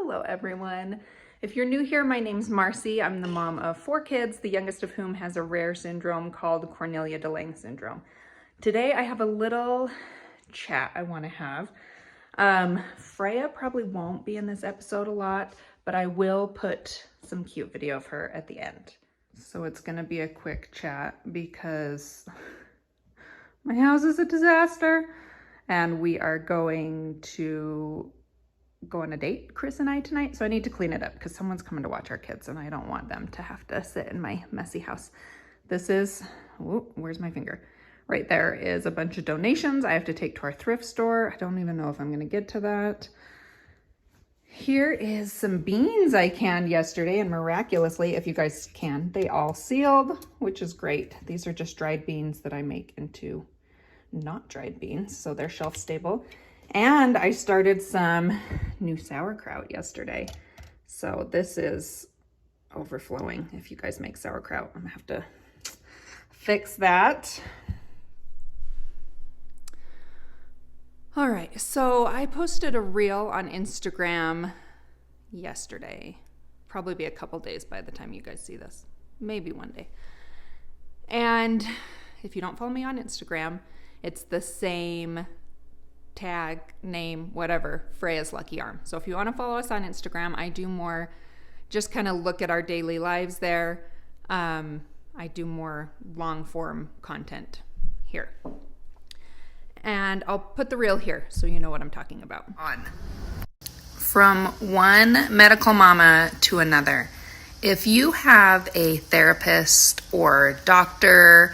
Hello everyone. If you're new here, my name's Marcy. I'm the mom of 4 kids, the youngest of whom has a rare syndrome called Cornelia de Lange syndrome. Today I have a little chat I want to have. Freya probably won't be in this episode a lot, but I will put some cute video of her at the end. So it's gonna be a quick chat because my house is a disaster and we are going to go on a date, Chris and I, tonight. So I need to clean it up because someone's coming to watch our kids and I don't want them to have to sit in my messy house. This is, where's my finger? Right there is a bunch of donations I have to take to our thrift store. I don't even know if I'm gonna get to that. Here is some beans I canned yesterday, and miraculously, if you guys can, they all sealed, which is great. These are just dried beans that I make into not dried beans, so they're shelf stable. And I started some new sauerkraut yesterday. So this is overflowing. If you guys make sauerkraut, I'm gonna have to fix that. All right, so I posted a reel on Instagram yesterday. Probably be a couple days by the time you guys see this. Maybe one day. And if you don't follow me on Instagram, it's the same tag, name, whatever, Freya's Lucky Arm. So if you want to follow us on Instagram, I do more, just kind of look at our daily lives there. I do more long form content here. And I'll put the reel here so you know what I'm talking about. From one medical mama to another. If you have a therapist or doctor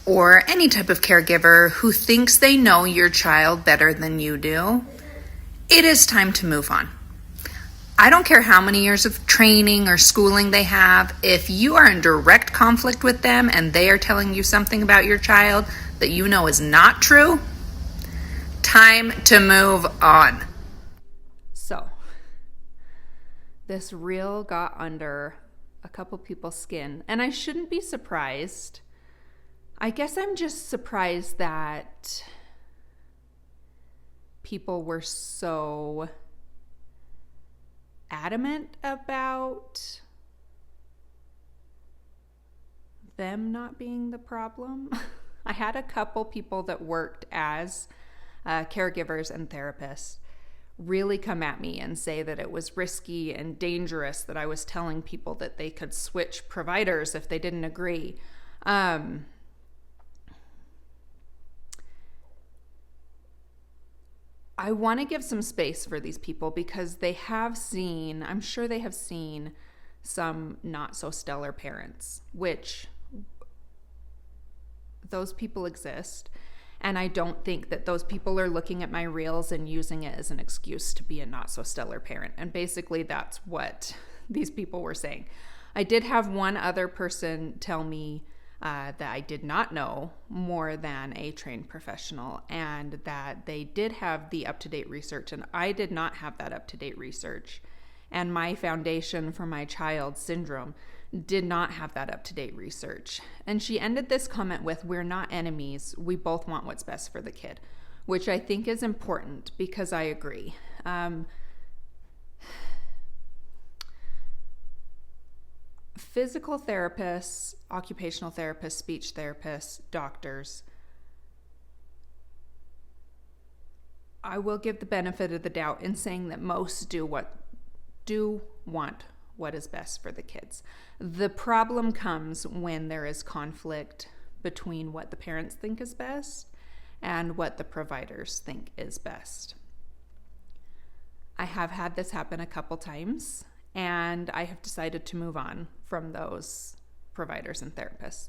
or any type of caregiver who thinks they know your child better than you do, it is time to move on. I don't care how many years of training or schooling they have. If you are in direct conflict with them and they are telling you something about your child that you know is not true, time to move on. So, this reel got under a couple people's skin, and I shouldn't be surprised. I guess I'm just surprised that people were so adamant about them not being the problem. I had a couple people that worked as caregivers and therapists really come at me and say that it was risky and dangerous that I was telling people that they could switch providers if they didn't agree. I want to give some space for these people because they have seen, I'm sure they have seen some not so stellar parents, which those people exist. And I don't think that those people are looking at my reels and using it as an excuse to be a not so stellar parent. And basically that's what these people were saying. I did have one other person tell me that I did not know more than a trained professional and that they did have the up-to-date research and I did not have that up-to-date research. And my foundation for my child's syndrome did not have that up-to-date research. And she ended this comment with, "We're not enemies. We both want what's best for the kid," which I think is important because I agree. Physical therapists, occupational therapists, speech therapists, doctors, I will give the benefit of the doubt in saying that most do want what is best for the kids. The problem comes when there is conflict between what the parents think is best and what the providers think is best. I have had this happen a couple times, and I have decided to move on from those providers and therapists.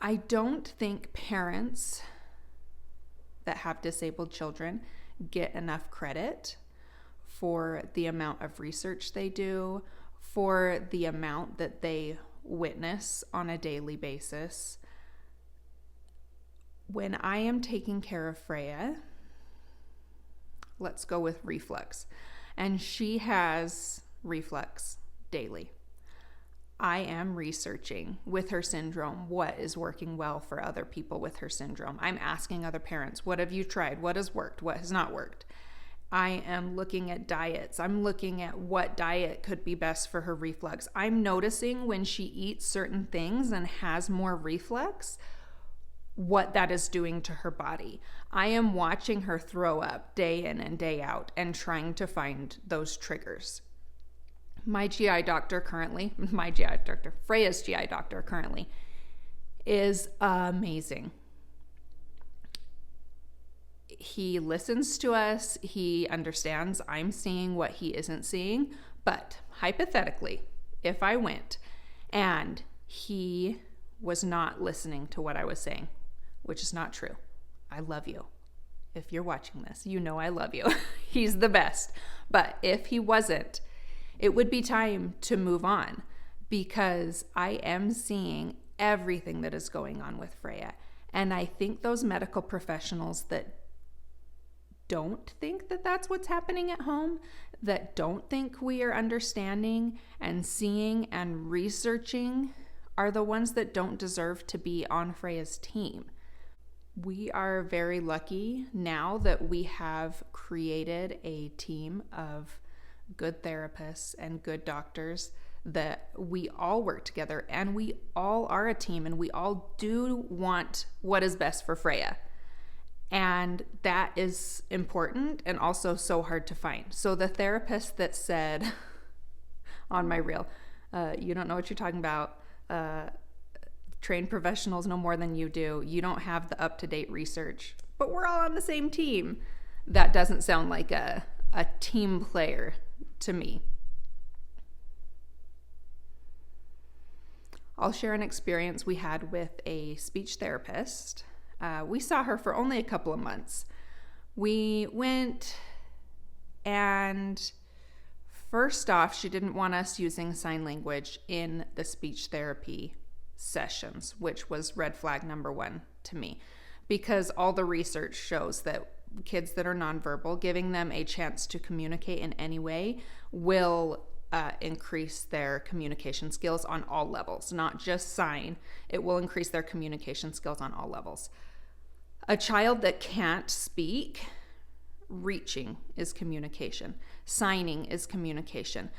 I don't think parents that have disabled children get enough credit for the amount of research they do, for the amount that they witness on a daily basis. When I am taking care of Freya, let's go with reflux, and she has reflux daily. I am researching with her syndrome what is working well for other people with her syndrome. I'm asking other parents, what have you tried? What has worked? What has not worked? I am looking at diets. I'm looking at what diet could be best for her reflux. I'm noticing when she eats certain things and has more reflux, what that is doing to her body. I am watching her throw up day in and day out and trying to find those triggers. Freya's GI doctor currently is amazing. He listens to us. He understands I'm seeing what he isn't seeing. But hypothetically, if I went and he was not listening to what I was saying, which is not true. I love you. If you're watching this, you know I love you. He's the best. But if he wasn't, it would be time to move on, because I am seeing everything that is going on with Freya. And I think those medical professionals that don't think that that's what's happening at home, that don't think we are understanding and seeing and researching, are the ones that don't deserve to be on Freya's team. We are very lucky now that we have created a team of good therapists and good doctors, that we all work together and we all are a team and we all do want what is best for Freya. And that is important and also so hard to find. So the therapist that said on my reel, you don't know what you're talking about, trained professionals know more than you do, you don't have the up-to-date research, but we're all on the same team. That doesn't sound like a team player to me. I'll share an experience we had with a speech therapist. We saw her for only a couple of months. We went, and first off, she didn't want us using sign language in the speech therapy sessions, which was red flag number one to me, because all the research shows that kids that are nonverbal, giving them a chance to communicate in any way will increase their communication skills on all levels, not just sign. It will increase their communication skills on all levels. A child that can't speak, reaching is communication. Signing is communication.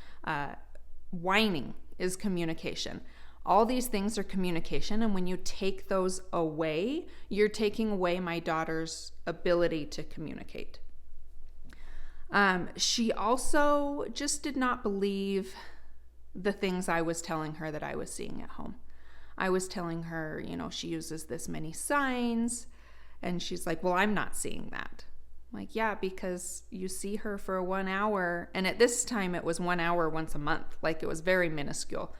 Whining is communication. All these things are communication, and when you take those away, you're taking away my daughter's ability to communicate. She also just did not believe the things I was telling her that I was seeing at home. I was telling her, she uses this many signs, and she's like, well, I'm not seeing that. I'm like, yeah, because you see her for 1 hour, and at this time it was 1 hour once a month. Like, it was very minuscule.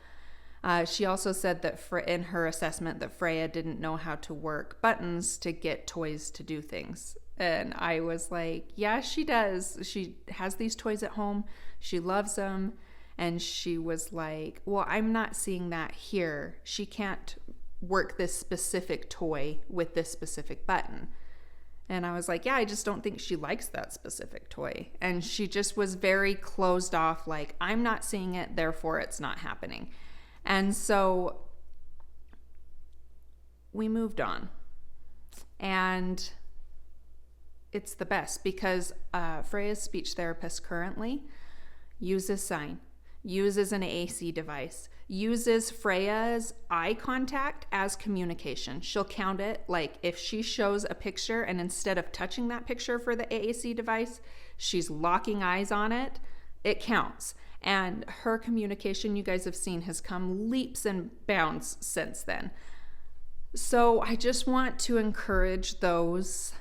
She also said that in her assessment that Freya didn't know how to work buttons to get toys to do things. And I was like, yeah, she does. She has these toys at home. She loves them. And she was like, well, I'm not seeing that here. She can't work this specific toy with this specific button. And I was like, yeah, I just don't think she likes that specific toy. And she just was very closed off, like, I'm not seeing it, therefore it's not happening. And so we moved on. And it's the best because Freya's speech therapist currently uses sign, uses an AAC device, uses Freya's eye contact as communication. She'll count it, like if she shows a picture and instead of touching that picture for the AAC device, she's locking eyes on it, it counts. And her communication, you guys have seen, has come leaps and bounds since then. So I just want to encourage those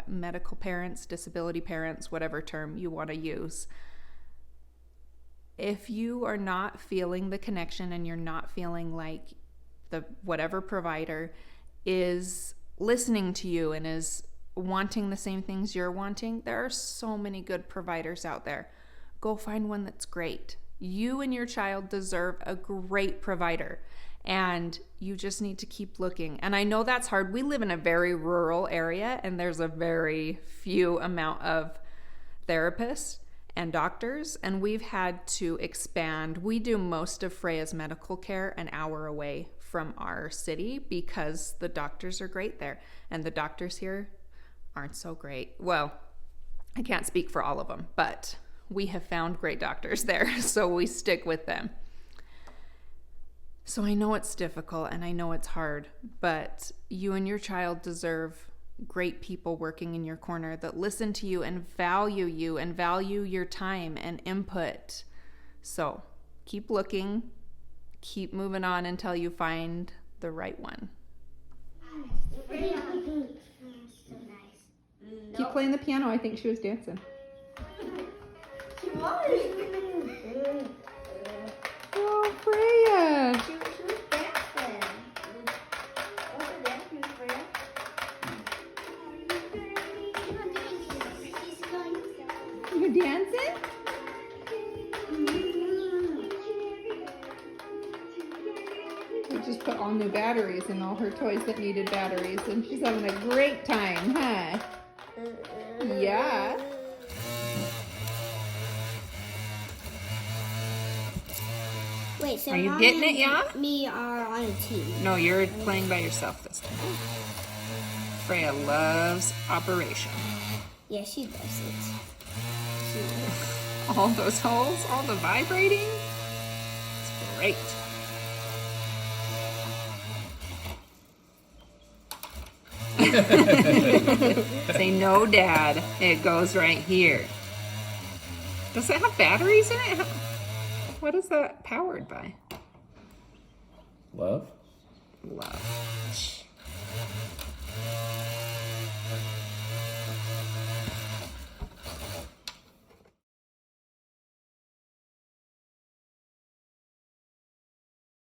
medical parents, disability parents, whatever term you want to use. If you are not feeling the connection and you're not feeling like the whatever provider is listening to you and is wanting the same things you're wanting, there are so many good providers out there. Go find one that's great. You and your child deserve a great provider, and you just need to keep looking. And I know that's hard. We live in a very rural area, and there's a very few amount of therapists. and doctors, and we've had to expand. We do most of Freya's medical care an hour away from our city because the doctors are great there, and the doctors here aren't so great. Well, I can't speak for all of them, but we have found great doctors there, so we stick with them. So I know it's difficult and I know it's hard, but you and your child deserve great people working in your corner that listen to you and value your time and input. So keep looking, keep moving on until you find the right one. Keep playing the piano. I think she was dancing. She was. Oh, Freya. She was dancing. What was dancing, Freya? You're dancing? We just put all new batteries in all her toys that needed batteries, and she's having a great time, huh? Yeah. Wait, so Are you Mom getting it, and yeah? me are on a team. No, you're playing by yourself this time. Freya loves Operation. Yeah, she does it. All those holes, all the vibrating. It's great. Say no, Dad. It goes right here. Does it have batteries in it? What is that powered by? Love? Love.